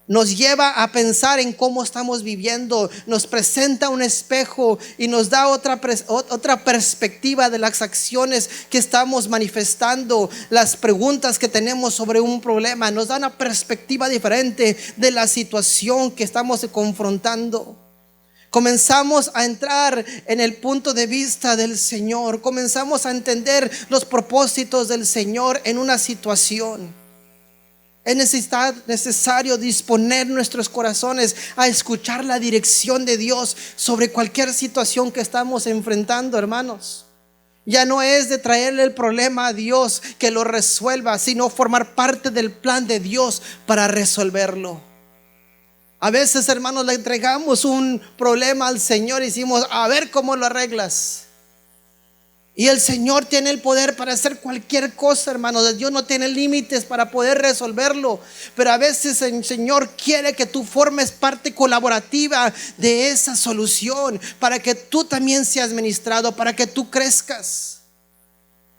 Nos lleva a pensar en cómo estamos viviendo. Nos presenta un espejo y nos da otra perspectiva de las acciones que estamos manifestando. Las preguntas que tenemos sobre un problema nos da una perspectiva diferente de la situación que estamos confrontando. Comenzamos a entrar en el punto de vista del Señor. Comenzamos a entender los propósitos del Señor en una situación. Es necesario disponer nuestros corazones a escuchar la dirección de Dios sobre cualquier situación que estamos enfrentando, hermanos. Ya no es de traerle el problema a Dios que lo resuelva, sino formar parte del plan de Dios para resolverlo. A veces, hermanos, le entregamos un problema al Señor y decimos: a ver cómo lo arreglas. Y el Señor tiene el poder para hacer cualquier cosa, hermanos. Dios no tiene límites para poder resolverlo. Pero a veces el Señor quiere que tú formes parte colaborativa de esa solución, para que tú también seas ministrado, para que tú crezcas.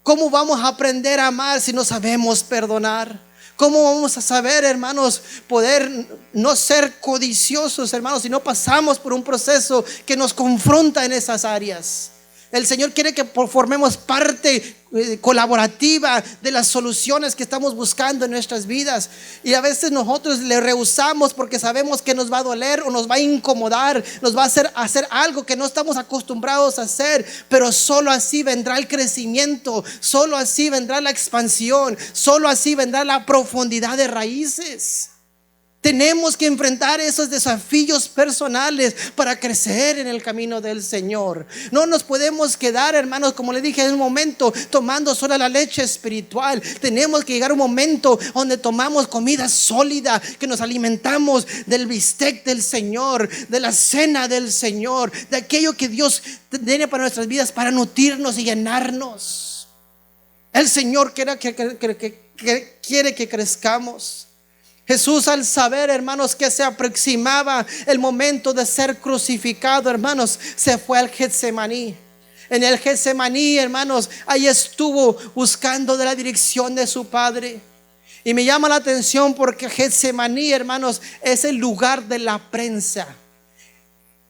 ¿Cómo vamos a aprender a amar si no sabemos perdonar? ¿Cómo vamos a saber, hermanos, poder no ser codiciosos, hermanos, si no pasamos por un proceso que nos confronta en esas áreas? El Señor quiere que formemos parte colaborativa de las soluciones que estamos buscando en nuestras vidas. Y a veces nosotros le rehusamos porque sabemos que nos va a doler o nos va a incomodar, nos va a hacer algo que no estamos acostumbrados a hacer. Pero solo así vendrá el crecimiento, solo así vendrá la expansión, solo así vendrá la profundidad de raíces. Tenemos que enfrentar esos desafíos personales para crecer en el camino del Señor. No nos podemos quedar, hermanos, como le dije en un momento, tomando solo la leche espiritual. Tenemos que llegar a un momento donde tomamos comida sólida, que nos alimentamos del bistec del Señor, de la cena del Señor, de aquello que Dios tiene para nuestras vidas, para nutrirnos y llenarnos. El Señor quiere que crezcamos. Jesús, al saber, hermanos, que se aproximaba el momento de ser crucificado, hermanos, se fue al Getsemaní. En el Getsemaní, hermanos, ahí estuvo buscando de la dirección de su Padre. Y me llama la atención porque Getsemaní, hermanos, es el lugar de la prensa.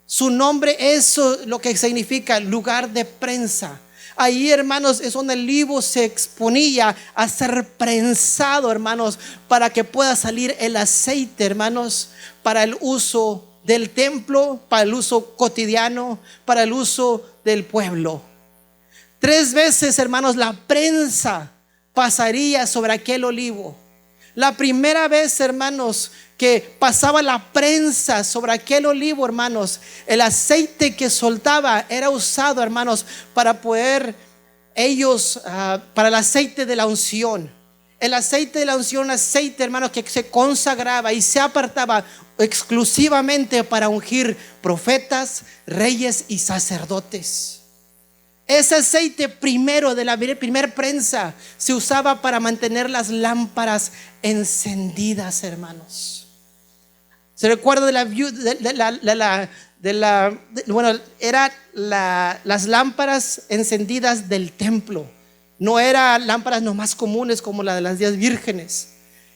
Su nombre, eso lo que significa lugar de prensa. Ahí, hermanos, es donde el olivo se exponía a ser prensado, hermanos, para que pueda salir el aceite, hermanos, para el uso del templo, para el uso cotidiano, para el uso del pueblo. 3 veces, hermanos, la prensa pasaría sobre aquel olivo. La primera vez, hermanos, que pasaba la prensa sobre aquel olivo, hermanos, el aceite que soltaba era usado, hermanos, para poder para el aceite de la unción. El aceite de la unción, un aceite, hermanos, que se consagraba y se apartaba exclusivamente para ungir profetas, reyes y sacerdotes. Ese aceite primero de la primer prensa se usaba para mantener las lámparas encendidas, hermanos. Se recuerda las lámparas encendidas del templo. No eran lámparas nomás comunes como la de las 10 vírgenes.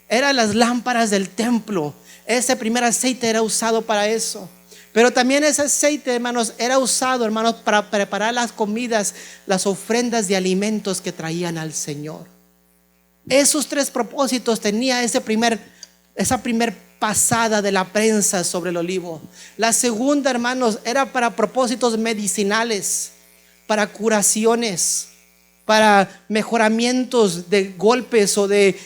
Eran las lámparas del templo. Ese primer aceite era usado para eso. Pero también ese aceite, hermanos, era usado, hermanos, para preparar las comidas, las ofrendas de alimentos que traían al Señor. Esos 3 propósitos tenía esa primer pasada de la prensa sobre el olivo. La segunda, hermanos, era para propósitos medicinales, para curaciones, para mejoramientos de golpes o de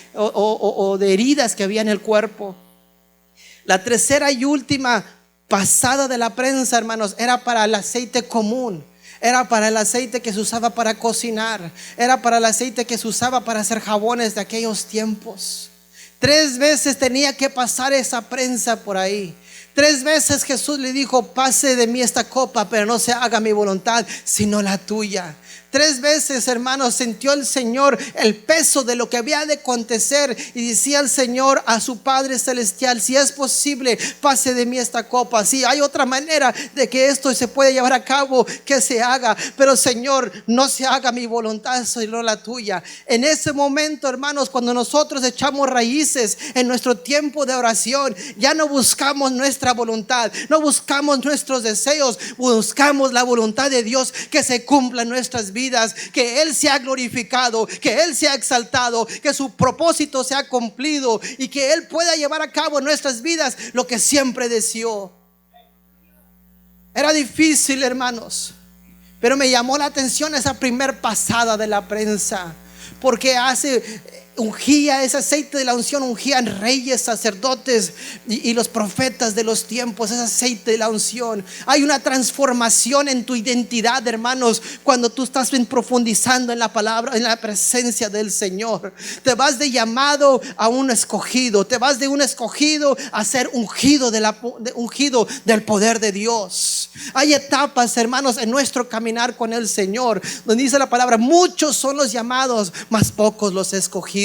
heridas que había en el cuerpo. La tercera y última pasada de la prensa, hermanos, era para el aceite común. Era para el aceite que se usaba para cocinar. Era para el aceite que se usaba para hacer jabones de aquellos tiempos. 3 veces tenía que pasar esa prensa por ahí. 3 veces Jesús le dijo: pase de mí esta copa, pero no se haga mi voluntad, sino la tuya. 3 veces, hermanos, sintió el Señor el peso de lo que había de acontecer, y decía el Señor a su Padre Celestial: si es posible, pase de mí esta copa. Si hay otra manera de que esto se puede llevar a cabo, que se haga, pero Señor, no se haga mi voluntad, sino la tuya. En ese momento, hermanos, cuando nosotros echamos raíces en nuestro tiempo de oración, ya no buscamos nuestra voluntad, no buscamos nuestros deseos, buscamos la voluntad de Dios, que se cumpla en nuestras vidas, que Él sea glorificado, que Él sea exaltado, que su propósito sea cumplido y que Él pueda llevar a cabo en nuestras vidas lo que siempre deseó. Era difícil, hermanos, pero me llamó la atención esa primer pasada de la prensa, porque ungía ese aceite de la unción, ungían reyes, sacerdotes y los profetas de los tiempos. Ese aceite de la unción. Hay una transformación en tu identidad, hermanos, cuando tú estás profundizando en la palabra, en la presencia del Señor. Te vas de llamado a un escogido, te vas de un escogido a ser ungido, ungido del poder de Dios. Hay etapas, hermanos, en nuestro caminar con el Señor, donde dice la palabra: muchos son los llamados, mas pocos los escogidos.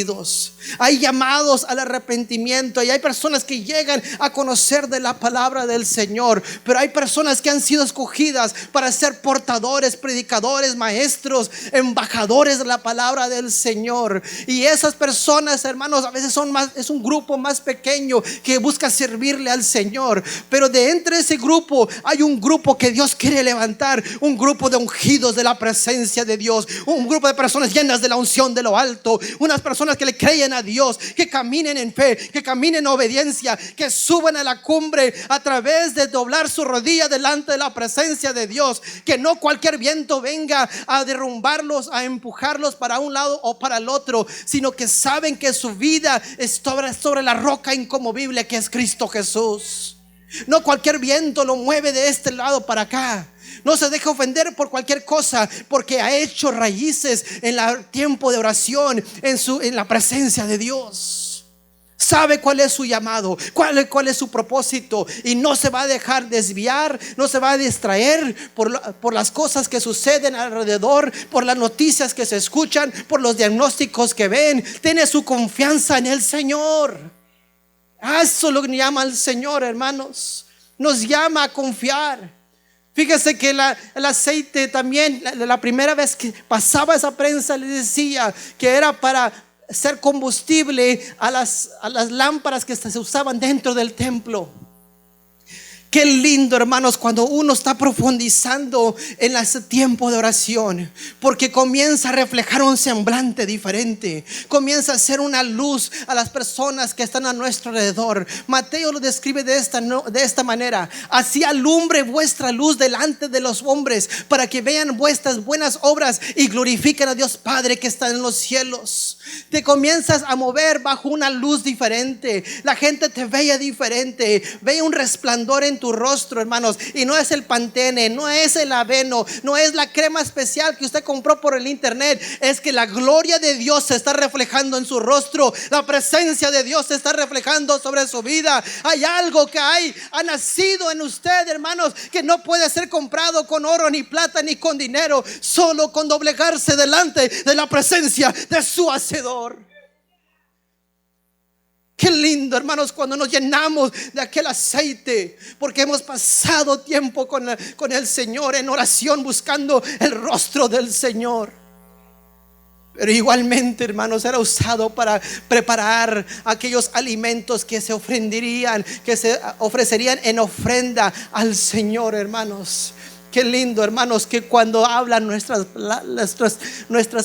Hay llamados al arrepentimiento y hay personas que llegan a conocer de la palabra del Señor, pero hay personas que han sido escogidas para ser portadores, predicadores, maestros, embajadores de la palabra del Señor. Y esas personas, hermanos, a veces es un grupo más pequeño que busca servirle al Señor, pero de entre ese grupo hay un grupo que Dios quiere levantar, un grupo de ungidos de la presencia de Dios, un grupo de personas llenas de la unción de lo alto, unas personas que le creen a Dios, que caminen en fe, que caminen en obediencia, que suban a la cumbre a través de doblar su rodilla delante de la presencia de Dios, que no cualquier viento venga a derrumbarlos, a empujarlos para un lado o para el otro, sino que saben que su vida es sobre la roca inconmovible que es Cristo Jesús. No cualquier viento lo mueve de este lado para acá. No se deja ofender por cualquier cosa, porque ha hecho raíces en el tiempo de oración, en la presencia de Dios. Sabe cuál es su llamado, cuál es su propósito, y no se va a dejar desviar, no se va a distraer por las cosas que suceden alrededor, por las noticias que se escuchan, por los diagnósticos que ven. Tiene su confianza en el Señor. Eso lo llama el Señor, hermanos. Nos llama a confiar. Fíjese que el aceite también, la primera vez que pasaba esa prensa, le decía que era para ser combustible a las lámparas que se usaban dentro del templo. Qué lindo, hermanos, cuando uno está profundizando en ese tiempo de oración, porque comienza a reflejar un semblante diferente, comienza a ser una luz a las personas que están a nuestro alrededor. Mateo lo describe de esta manera: así alumbre vuestra luz delante de los hombres, para que vean vuestras buenas obras y glorifiquen a Dios Padre que está en los cielos. Te comienzas a mover bajo una luz diferente, la gente te veía diferente, veía un resplandor en tu rostro, hermanos. Y no es el Pantene, no es el Aveno, no es la crema especial que usted compró por el internet. Es que la gloria de Dios se está reflejando en su rostro, la presencia de Dios se está reflejando sobre su vida. Hay algo que ha nacido en usted, hermanos, que no puede ser comprado con oro, ni plata, ni con dinero, solo con doblegarse delante de la presencia de su Hacedor. Qué lindo, hermanos, cuando nos llenamos de aquel aceite, porque hemos pasado tiempo con el Señor en oración, buscando el rostro del Señor. Pero igualmente, hermanos, era usado para preparar aquellos alimentos que se ofrenderían, que se ofrecerían en ofrenda al Señor, hermanos. Qué lindo, hermanos, que cuando hablan nuestras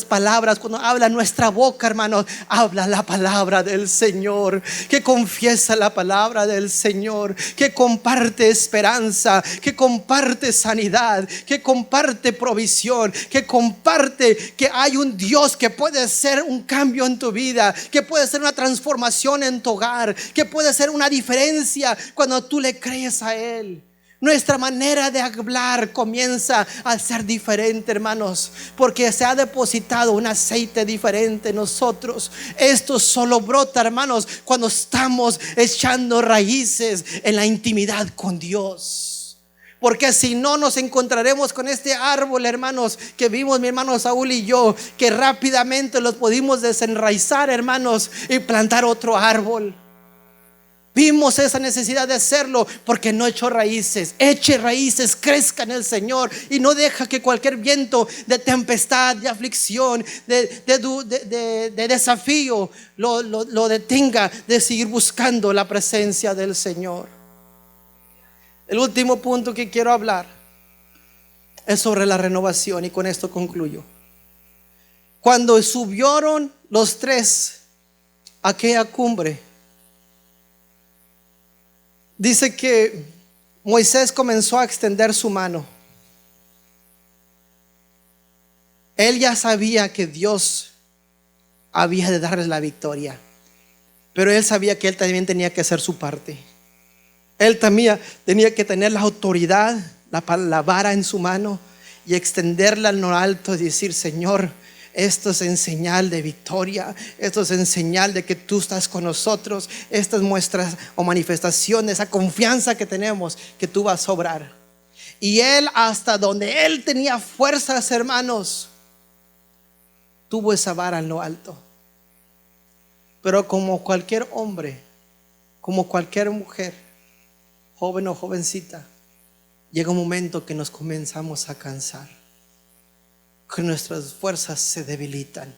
palabras, cuando habla nuestra boca, hermanos, habla la palabra del Señor, que confiesa la palabra del Señor, que comparte esperanza, que comparte sanidad, que comparte provisión, que comparte que hay un Dios que puede hacer un cambio en tu vida, que puede hacer una transformación en tu hogar, que puede hacer una diferencia cuando tú le crees a Él. Nuestra manera de hablar comienza a ser diferente, hermanos, porque se ha depositado un aceite diferente en nosotros. Esto solo brota, hermanos, cuando estamos echando raíces en la intimidad con Dios. Porque si no, nos encontraremos con este árbol, hermanos, que vimos mi hermano Saúl y yo, que rápidamente los pudimos desenraizar, hermanos, y plantar otro árbol. Vimos esa necesidad de hacerlo porque no echó raíces. Eche raíces, crezca en el Señor y no deja que cualquier viento de tempestad, de aflicción, de desafío lo detenga de seguir buscando la presencia del Señor. El último punto que quiero hablar es sobre la renovación, y con esto concluyo. Cuando subieron los tres a aquella cumbre, dice que Moisés comenzó a extender su mano. Él ya sabía que Dios había de darles la victoria, pero él sabía que él también tenía que hacer su parte. Él también tenía que tener la autoridad, la vara en su mano, y extenderla en lo alto y decir: Señor, esto es en señal de victoria, esto es en señal de que tú estás con nosotros. Esta es muestra o manifestación de esa confianza que tenemos, que tú vas a obrar. Y él, hasta donde él tenía fuerzas, hermanos, tuvo esa vara en lo alto. Pero como cualquier hombre, como cualquier mujer, joven o jovencita, llega un momento que nos comenzamos a cansar, que nuestras fuerzas se debilitan.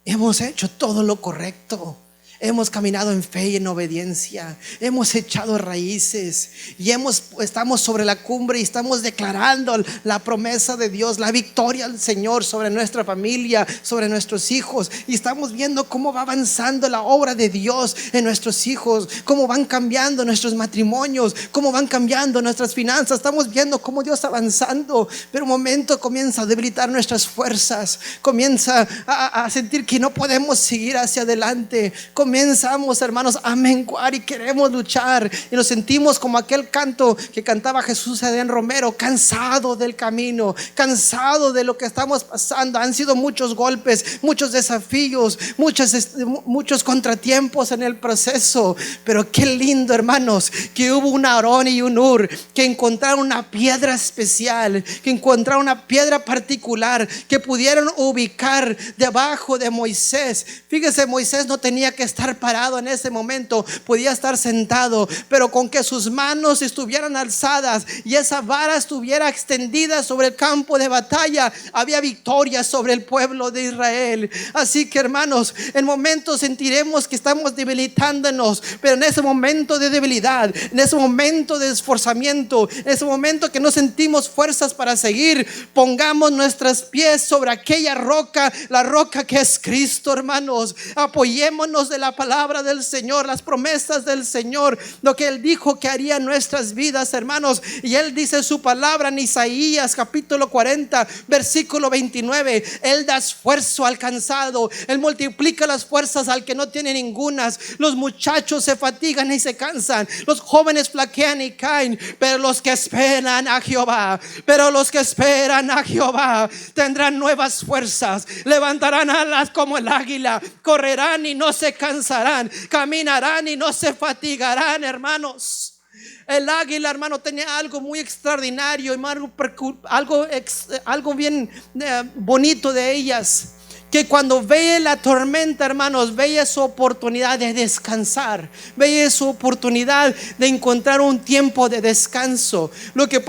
Hemos hecho todo lo correcto, hemos caminado en fe y en obediencia, hemos echado raíces y estamos sobre la cumbre y estamos declarando la promesa de Dios, la victoria del Señor sobre nuestra familia, sobre nuestros hijos, y estamos viendo cómo va avanzando la obra de Dios en nuestros hijos, cómo van cambiando nuestros matrimonios, cómo van cambiando nuestras finanzas. Estamos viendo cómo Dios está avanzando, pero un momento comienza a debilitar nuestras fuerzas, comienza a sentir que no podemos seguir hacia adelante. Comenzamos, hermanos, a menguar y queremos luchar, y nos sentimos como aquel canto que cantaba Jesús Adrián Romero: cansado del camino, cansado de lo que estamos pasando. Han sido muchos golpes, muchos desafíos, muchos contratiempos en el proceso, pero qué lindo, hermanos, que hubo un Aarón y un Hur que encontraron una piedra especial, que encontraron una piedra particular que pudieron ubicar debajo de Moisés. Fíjese, Moisés no tenía que estar parado en ese momento, podía estar sentado, pero con que sus manos estuvieran alzadas y esa vara estuviera extendida sobre el campo de batalla, había victoria sobre el pueblo de Israel. Así que, hermanos, en momentos sentiremos que estamos debilitándonos, pero en ese momento de debilidad, en ese momento de esforzamiento, en ese momento que no sentimos fuerzas para seguir, pongamos nuestros pies sobre aquella roca, la roca que es Cristo, hermanos. Apoyémonos de la palabra del Señor, las promesas del Señor, lo que Él dijo que haría en nuestras vidas, hermanos. Y Él dice su palabra en Isaías capítulo 40 versículo 29: Él da esfuerzo al cansado, Él multiplica las fuerzas al que no tiene ningunas. Los muchachos se fatigan y se cansan, los jóvenes flaquean y caen, pero los que esperan a Jehová, tendrán nuevas fuerzas, levantarán alas como el águila, correrán y no se cansarán, caminarán y no se fatigarán, hermanos. El águila, hermano, tenía algo muy extraordinario y algo bien bonito de ellas, que cuando veía la tormenta, hermanos, veía su oportunidad de descansar, veía su oportunidad de encontrar un tiempo de descanso. Lo que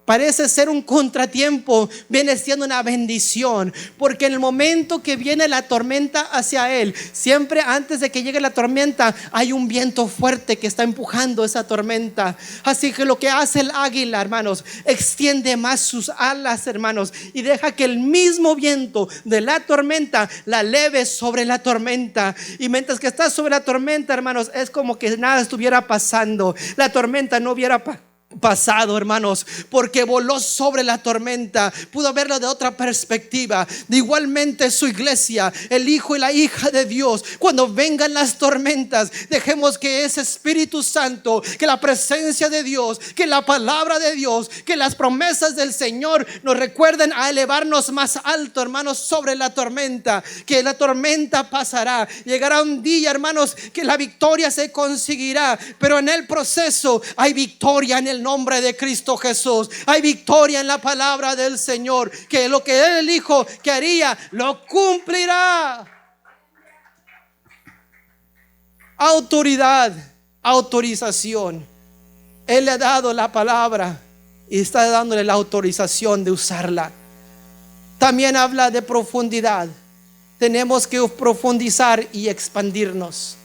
parece ser un contratiempo viene siendo una bendición, porque en el momento que viene la tormenta hacia él, siempre antes de que llegue la tormenta hay un viento fuerte que está empujando esa tormenta. Así que lo que hace el águila, hermanos, extiende más sus alas, hermanos, y deja que el mismo viento de la tormenta la leve sobre la tormenta. Y mientras que está sobre la tormenta, hermanos, es como que nada estuviera pasando. La tormenta no hubiera pasado, hermanos, porque voló sobre la tormenta, pudo verlo de otra perspectiva. De igualmente su iglesia, el hijo y la hija de Dios, cuando vengan las tormentas, dejemos que ese Espíritu Santo, que la presencia de Dios, que la palabra de Dios, que las promesas del Señor nos recuerden a elevarnos más alto, hermanos, sobre la tormenta. Que la tormenta pasará, llegará un día, hermanos, que la victoria se conseguirá, pero en el proceso hay victoria en el nombre de Cristo Jesús. Hay victoria en la palabra del Señor, que lo que Él dijo que haría, lo cumplirá. Autoridad, autorización. Él le ha dado la palabra y está dándole la autorización de usarla. También habla de profundidad. Tenemos que profundizar y expandirnos.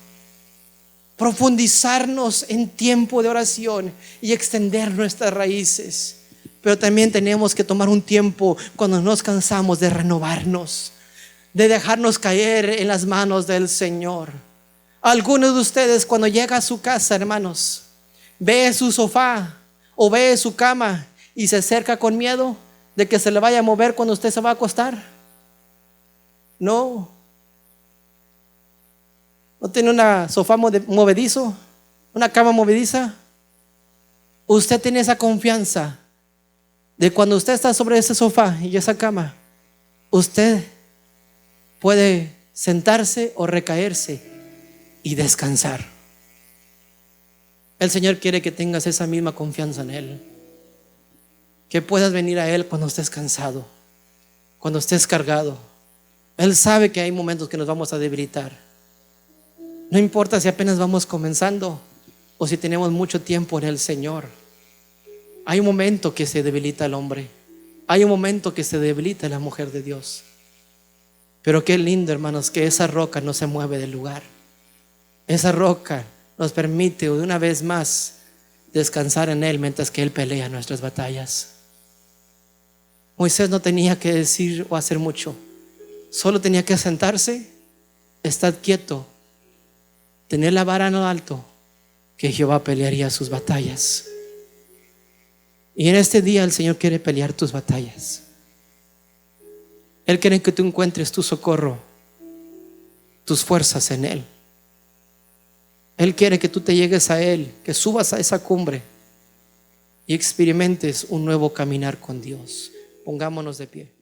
Profundizarnos en tiempo de oración y extender nuestras raíces. Pero también tenemos que tomar un tiempo cuando nos cansamos de renovarnos, de dejarnos caer en las manos del Señor. Algunos de ustedes, cuando llega a su casa, hermanos, ve su sofá o ve su cama y se acerca con miedo de que se le vaya a mover cuando usted se va a acostar. No tiene una sofá movedizo, una cama movediza. Usted tiene esa confianza de cuando usted está sobre ese sofá y esa cama, usted puede sentarse o recaerse y descansar. El Señor quiere que tengas esa misma confianza en Él, que puedas venir a Él cuando estés cansado, cuando estés cargado. Él sabe que hay momentos que nos vamos a debilitar. No importa si apenas vamos comenzando o si tenemos mucho tiempo en el Señor. Hay un momento que se debilita el hombre, hay un momento que se debilita la mujer de Dios. Pero qué lindo, hermanos, que esa roca no se mueve del lugar. Esa roca nos permite una vez más descansar en Él mientras que Él pelea nuestras batallas. Moisés no tenía que decir o hacer mucho, solo tenía que sentarse, estar quieto, tener la vara en lo alto, que Jehová pelearía sus batallas. Y en este día el Señor quiere pelear tus batallas. Él quiere que tú encuentres tu socorro, tus fuerzas en Él. Él quiere que tú te llegues a Él, que subas a esa cumbre y experimentes un nuevo caminar con Dios. Pongámonos de pie.